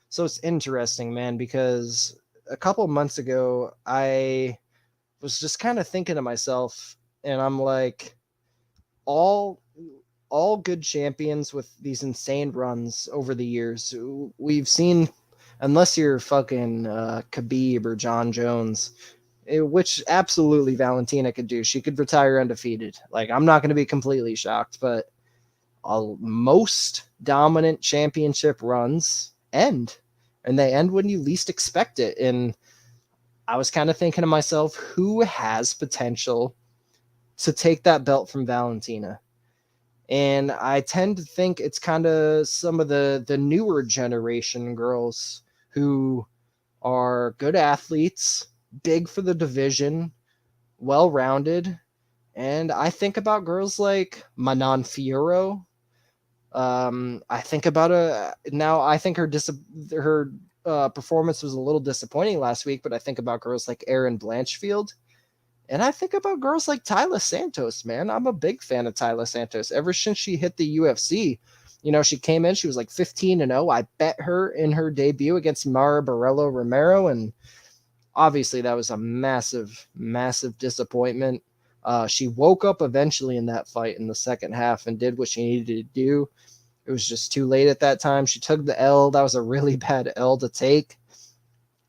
So it's interesting, man, because a couple months ago, I was just kind of thinking to myself, and I'm like, all good champions with these insane runs over the years, we've seen, unless you're fucking Khabib or John Jones, which absolutely Valentina could do. She could retire undefeated. Like, I'm not going to be completely shocked, but most dominant championship runs end, and they end when you least expect it. And I was kind of thinking to myself, who has potential to take that belt from Valentina? And I tend to think it's kind of some of the newer generation girls who are good athletes, big for the division, well-rounded. And I think about girls like Manon Fiorot. I think about I think her performance was a little disappointing last week, but I think about girls like Erin Blanchfield. And I think about girls like Taila Santos, man. I'm a big fan of Taila Santos. Ever since she hit the UFC, she came in, she was like 15-0. I bet her in her debut against Mara Borello Romero, and obviously that was a massive, massive disappointment. She woke up eventually in that fight in the second half and did what she needed to do. It was just too late at that time. She took the L. That was a really bad L to take.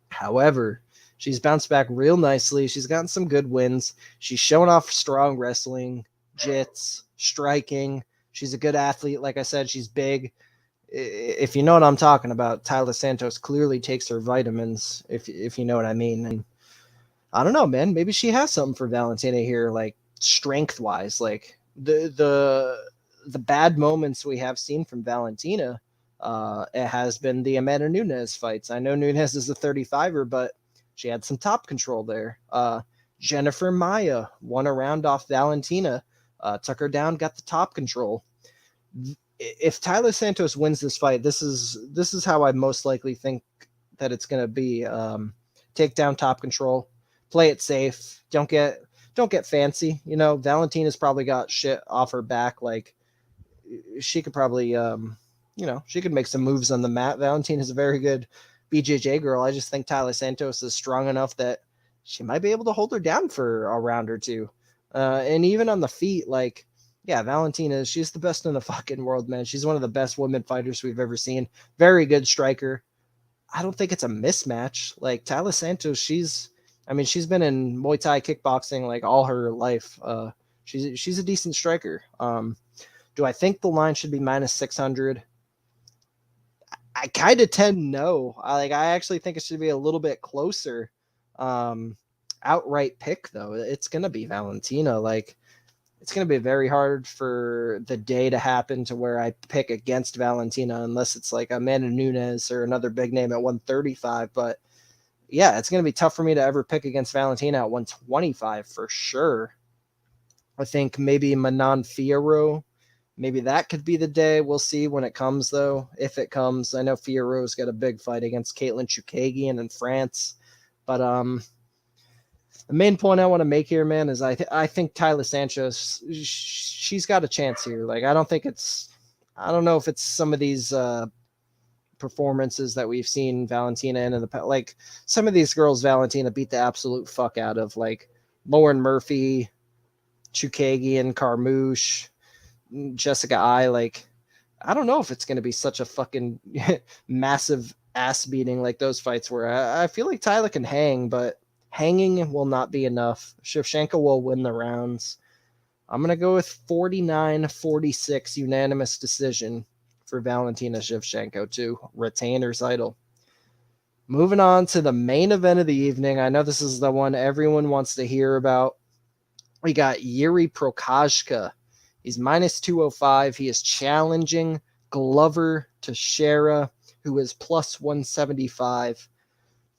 However, she's bounced back real nicely. She's gotten some good wins. She's shown off strong wrestling, jits, striking. She's a good athlete. Like I said, she's big. If you know what I'm talking about, Taila Santos clearly takes her vitamins, if you know what I mean. And I don't know, man. Maybe she has something for Valentina here, like strength-wise. Like the bad moments we have seen from Valentina, it has been the Amanda Nunes fights. I know Nunes is a 35er, but she had some top control there. Jennifer Maia won a round off Valentina, took her down, got the top control. If Taila Santos wins this fight, this is how I most likely think that it's going to be. Take down, top control, play it safe. Don't get fancy. Valentina's probably got shit off her back. Like, she could probably, she could make some moves on the mat. Valentina's a very good BJJ girl. I just think Taila Santos is strong enough that she might be able to hold her down for a round or two. And even on the feet, like, yeah, Valentina, she's the best in the fucking world, man. She's one of the best women fighters we've ever seen. Very good striker. I don't think it's a mismatch. Like, Taila Santos, she's been in Muay Thai kickboxing like all her life. She's a decent striker. Do I think the line should be minus 600? I kind of tend no. I actually think it should be a little bit closer. Outright pick though, it's gonna be Valentina. Like, it's gonna be very hard for the day to happen to where I pick against Valentina, unless it's like Amanda Nunes or another big name at 135. But yeah, it's gonna be tough for me to ever pick against Valentina at 125 for sure. I think maybe Manon Fiorot. Maybe that could be the day. We'll see when it comes, though. If it comes, I know Fiorot's got a big fight against Caitlin Chookagian in France. But the main point I want to make here, man, is I think Taila Santos, she's got a chance here. Like, I don't know if it's some of these performances that we've seen Valentina in the past. Like, some of these girls Valentina beat the absolute fuck out of, like Lauren Murphy, Chookagian, Carmouche, Jessica I. Like, I don't know if it's going to be such a fucking massive ass beating like those fights where I feel like Taila can hang, but hanging will not be enough. Shevchenko will win the rounds. I'm going to go with 49-46 unanimous decision for Valentina Shevchenko to retain her title. Moving on to the main event of the evening. I know this is the one everyone wants to hear about. We got Yuri Prochazka. He's minus 205. He is challenging Glover Teixeira, who is plus 175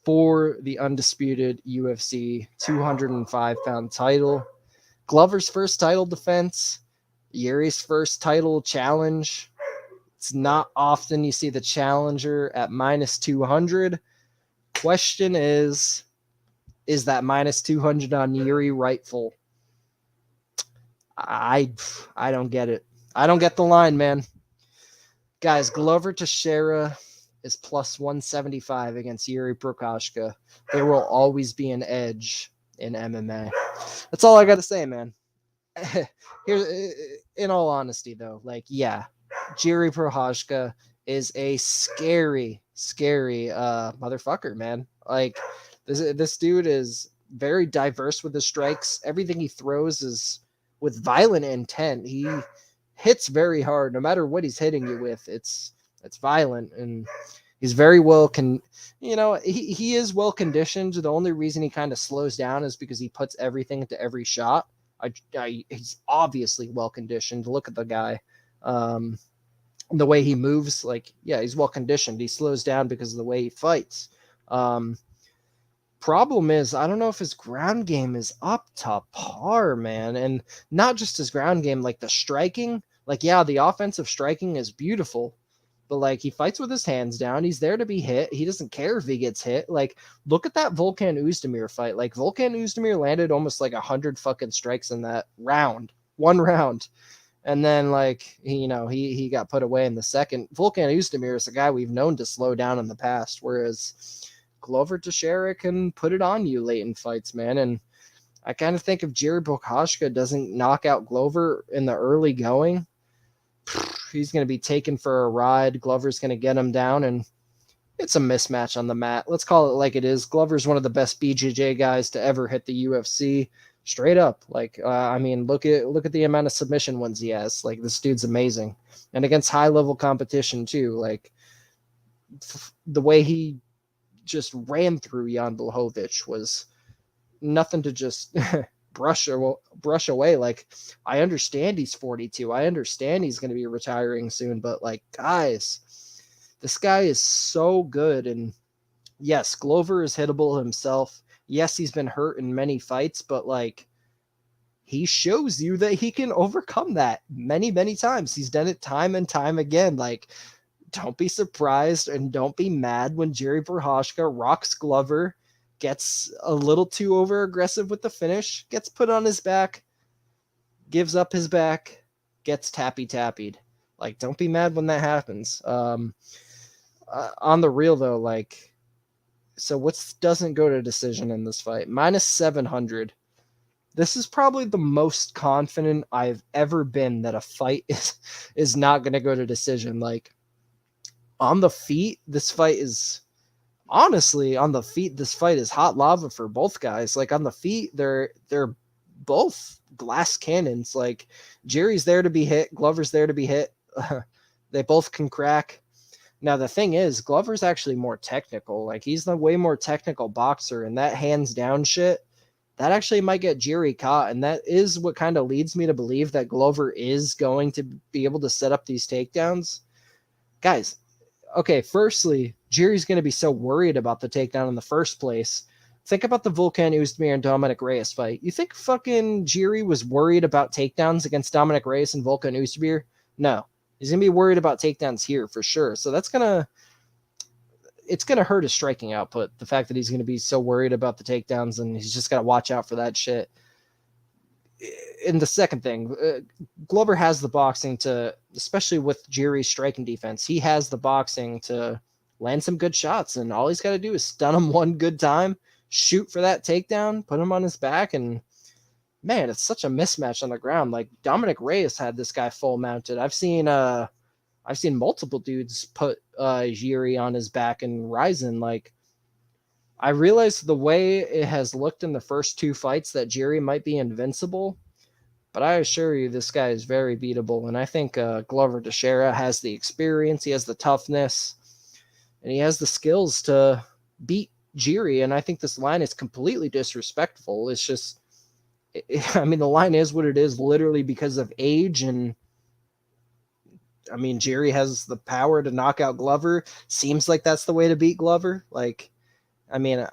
for the undisputed UFC 205-pound title. Glover's first title defense. Yuri's first title challenge. It's not often you see the challenger at minus 200. Question is that minus 200 on Yuri rightful? I don't get it. I don't get the line, man. Guys, Glover Teixeira is plus 175 against Yuri Prochazka. There will always be an edge in MMA. That's all I got to say, man. Here's, in all honesty, though, like, yeah, Yuri Prochazka is a scary motherfucker, man. Like, this dude is very diverse with his strikes. Everything he throws is with violent intent. He hits very hard, no matter what he's hitting you with. It's violent, and he's very well he is well conditioned. The only reason he kind of slows down is because he puts everything into every shot. He's obviously well conditioned. Look at the guy. The way he moves, like, yeah, he's well conditioned. He slows down because of the way he fights. Problem is, I don't know if his ground game is up to par, man. And not just his ground game, like the striking. Like, yeah, the offensive striking is beautiful, but like, he fights with his hands down. He's there to be hit. He doesn't care if he gets hit. Like, look at that Volkan Oezdemir fight. Like, Volkan Oezdemir landed almost like 100 fucking strikes in that round, one round. And then, like, he got put away in the second. Volkan Oezdemir is a guy we've known to slow down in the past, whereas Glover Teixeira can put it on you late in fights, man. And I kind of think if Yuri Prochazka doesn't knock out Glover in the early going, he's going to be taken for a ride. Glover's going to get him down, and it's a mismatch on the mat. Let's call it like it is. Glover's one of the best BJJ guys to ever hit the UFC. Straight up. Like, I mean, look at the amount of submission ones he has. Like, this dude's amazing. And against high-level competition, too. Like, the way he just ran through Jan Blachowicz was nothing to just brush away. Like, I understand he's 42. I understand he's going to be retiring soon. But, like, guys, this guy is so good. And, yes, Glover is hittable himself. Yes, he's been hurt in many fights, but like, he shows you that he can overcome that many, many times. He's done it time and time again. Like, don't be surprised and don't be mad when Yuri Prochazka rocks Glover, gets a little too over aggressive with the finish, gets put on his back, gives up his back, gets tappy-tappied. Like, don't be mad when that happens. On the real, though, like, so what doesn't go to decision in this fight? Minus 700. This is probably the most confident I've ever been that a fight is not going to go to decision. Like, on the feet, this fight is honestly this fight is hot lava for both guys. Like, on the feet, they're both glass cannons. Like, Jerry's there to be hit, Glover's there to be hit. They both can crack. Now, the thing is, Glover's actually more technical. Like, he's the way more technical boxer, and that hands down shit, that actually might get Jiri caught, and that is what kind of leads me to believe that Glover is going to be able to set up these takedowns. Guys, okay, firstly, Jiri's going to be so worried about the takedown in the first place. Think about the Volkan Oezdemir and Dominic Reyes fight. You think fucking Jiri was worried about takedowns against Dominic Reyes and Volkan Oezdemir? No. He's going to be worried about takedowns here for sure. So it's going to hurt his striking output. The fact that he's going to be so worried about the takedowns, and he's just got to watch out for that shit. And the second thing, Glover has the boxing to, especially with Jiri's striking defense, he has the boxing to land some good shots. And all he's got to do is stun him one good time, shoot for that takedown, put him on his back, and man, it's such a mismatch on the ground. Like, Dominic Reyes had this guy full mounted. I've seen multiple dudes put Jiri on his back and Ryzen. Like, I realized the way it has looked in the first two fights that Jiri might be invincible, but I assure you this guy is very beatable. And I think Glover Teixeira has the experience, he has the toughness, and he has the skills to beat Jiri. And I think this line is completely disrespectful. It's just, I mean, the line is what it is literally because of age. And I mean, Jiri has the power to knock out Glover. Seems like that's the way to beat Glover. Like, I mean,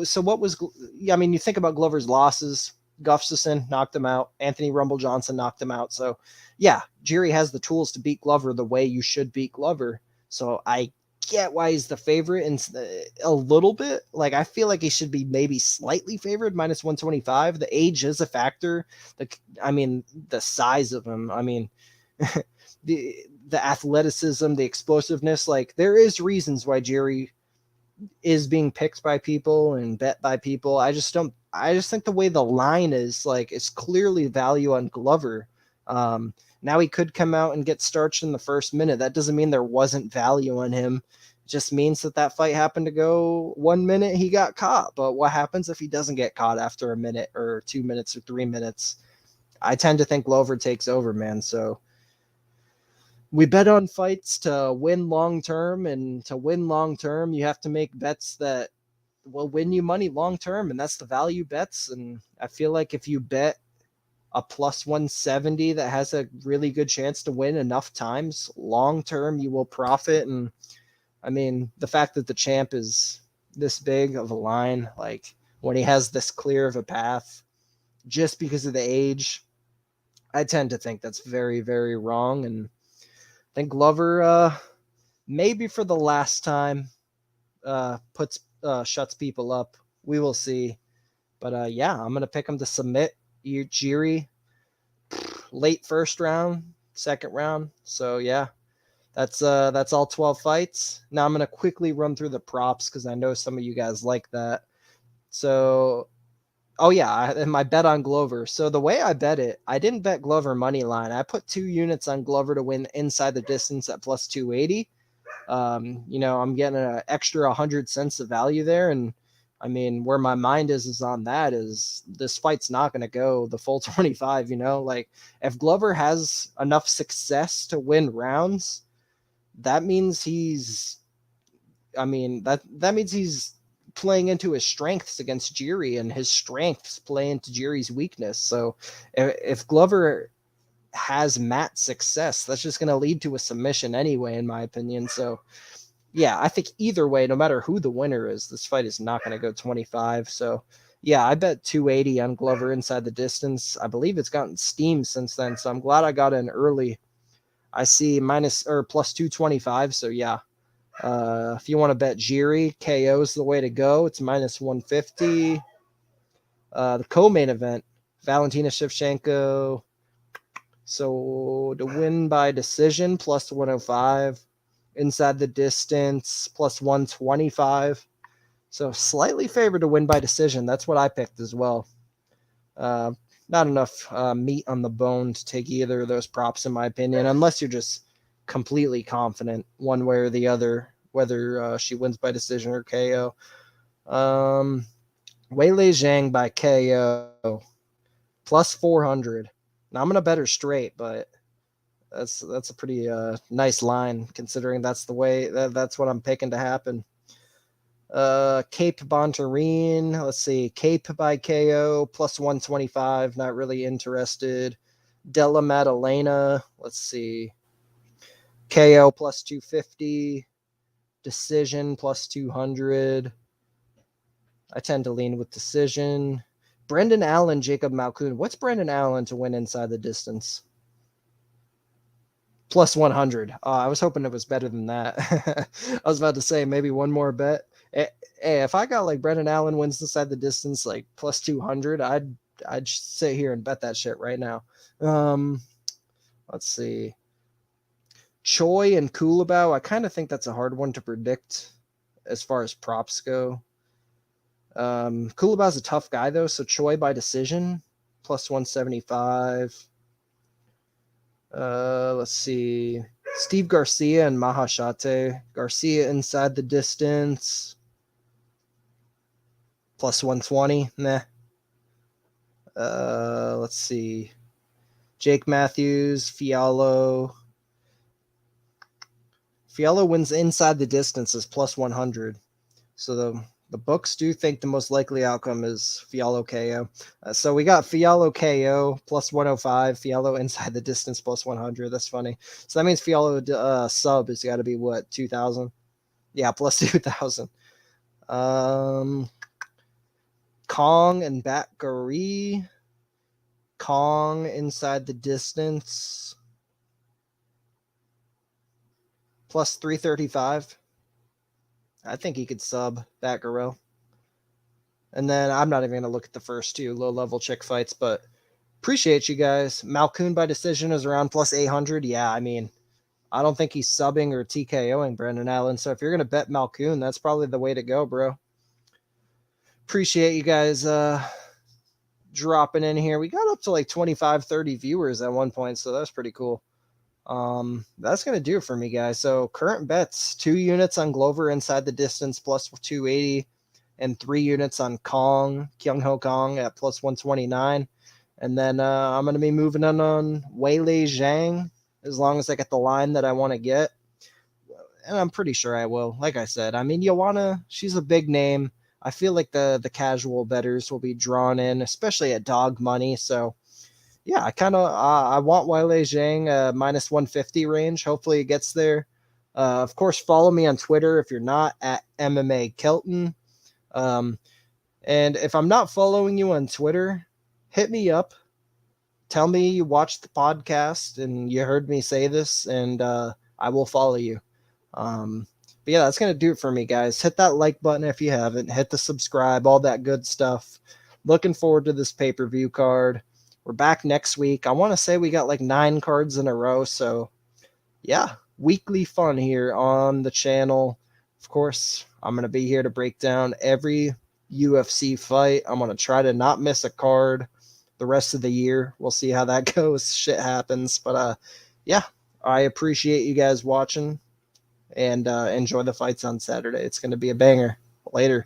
so what was, I mean, you think about Glover's losses. Gustafsson knocked him out. Anthony Rumble Johnson knocked him out. So, yeah, Jiri has the tools to beat Glover the way you should beat Glover. So I get why he's the favorite and a little bit. Like, I feel like he should be maybe slightly favored, minus 125. The age is a factor. The size of him. I mean, the athleticism, the explosiveness. Like, there is reasons why Jiri is being picked by people and bet by people. I just think the way the line is, like, it's clearly value on Glover. Now he could come out and get starched in the first minute. That doesn't mean there wasn't value on him. It just means that fight happened to go 1 minute, he got caught. But what happens if he doesn't get caught after a minute or 2 minutes or 3 minutes? I tend to think Glover takes over, man. So we bet on fights to win long term, and to win long term, you have to make bets that will win you money long term, and that's the value bets. And I feel like if you bet a plus 170 that has a really good chance to win enough times, long term, you will profit. And I mean, the fact that the champ is this big of a line, like when he has this clear of a path, just because of the age, I tend to think that's very, very wrong. And I think Glover, maybe for the last time, shuts people up. We will see. But yeah, I'm gonna pick him to submit Jiri late first round, second round. So yeah, that's all 12 fights. Now I'm gonna quickly run through the props because I know some of you guys like that. So oh yeah, and my bet on Glover. So the way I bet it, I didn't bet Glover money line. I put 2 units on Glover to win inside the distance at plus 280. I'm getting an extra 100 cents of value there. And I mean, where my mind is on that is this fight's not going to go the full 25, like if Glover has enough success to win rounds, that means that means he's playing into his strengths against Jiri, and his strengths play into Jiri's weakness. So if Glover has mat success, that's just going to lead to a submission anyway, in my opinion. So yeah, I think either way, no matter who the winner is, this fight is not going to go 25. So yeah, I bet 280 on Glover inside the distance. I believe it's gotten steam since then, so I'm glad I got in early. I see minus or plus 225. So yeah, if you want to bet Jiri, KO is the way to go. It's minus 150. The co-main event, Valentina Shevchenko. So to win by decision, plus 105. Inside the distance, plus 125. So slightly favored to win by decision. That's what I picked as well. Not enough meat on the bone to take either of those props, in my opinion, unless you're just completely confident one way or the other, whether she wins by decision or KO. Weili Zhang by KO, plus 400. Now I'm going to bet her straight, but that's a pretty nice line considering that's the way that's what I'm picking to happen. Cape Bontarine, let's see, Cape by KO, plus 125, not really interested. Della Maddalena, let's see, KO plus 250, decision plus 200. I tend to lean with decision. Brendan Allen, Jacob Malkoun. What's Brendan Allen to win inside the distance? Plus 100. I was hoping it was better than that. I was about to say maybe one more bet. Hey, if I got like Brendan Allen wins inside the distance, like plus 200, I'd sit here and bet that shit right now. Let's see. Choi and Kulabau. I kind of think that's a hard one to predict as far as props go. Kulabau's a tough guy though, so Choi by decision, plus 175. Let's see. Steve Garcia and Mahashate. Garcia inside the distance, plus 120. Nah. Let's see. Jake Matthews, Fiallo. Fiallo wins inside the distance is plus 100. So the books do think the most likely outcome is Fiallo KO. So we got Fiallo KO plus 105, Fiallo inside the distance plus 100. That's funny. So that means Fiallo sub has got to be what, 2,000? Yeah, plus 2,000. Kong and Bakary. Kong inside the distance plus 335. I think he could sub Batgirl. And then I'm not even going to look at the first two low-level chick fights, but appreciate you guys. Malkoon by decision is around plus 800. Yeah, I mean, I don't think he's subbing or TKOing Brendan Allen. So if you're going to bet Malkoon, that's probably the way to go, bro. Appreciate you guys dropping in here. We got up to like 25, 30 viewers at one point, so that's pretty cool. That's going to do it for me, guys. So current bets, 2 units on Glover inside the distance plus 280 and 3 units on Kyung Ho Kong at plus 129. And then I'm going to be moving on Weili Zhang as long as I get the line that I want to get. And I'm pretty sure I will. Like I said, I mean, Joanna, she's a big name. I feel like the casual bettors will be drawn in, especially at dog money. So, yeah, I want Weili Zhang minus 150 range. Hopefully it gets there. Of course, follow me on Twitter if you're not at MMA Kelton. And if I'm not following you on Twitter, hit me up. Tell me you watched the podcast and you heard me say this, and I will follow you. But yeah, that's going to do it for me, guys. Hit that like button if you haven't. Hit the subscribe, all that good stuff. Looking forward to this pay-per-view card. We're back next week. I want to say we got like 9 cards in a row. So yeah, weekly fun here on the channel. Of course, I'm going to be here to break down every UFC fight. I'm going to try to not miss a card the rest of the year. We'll see how that goes. Shit happens. But yeah, I appreciate you guys watching. And enjoy the fights on Saturday. It's going to be a banger. Later.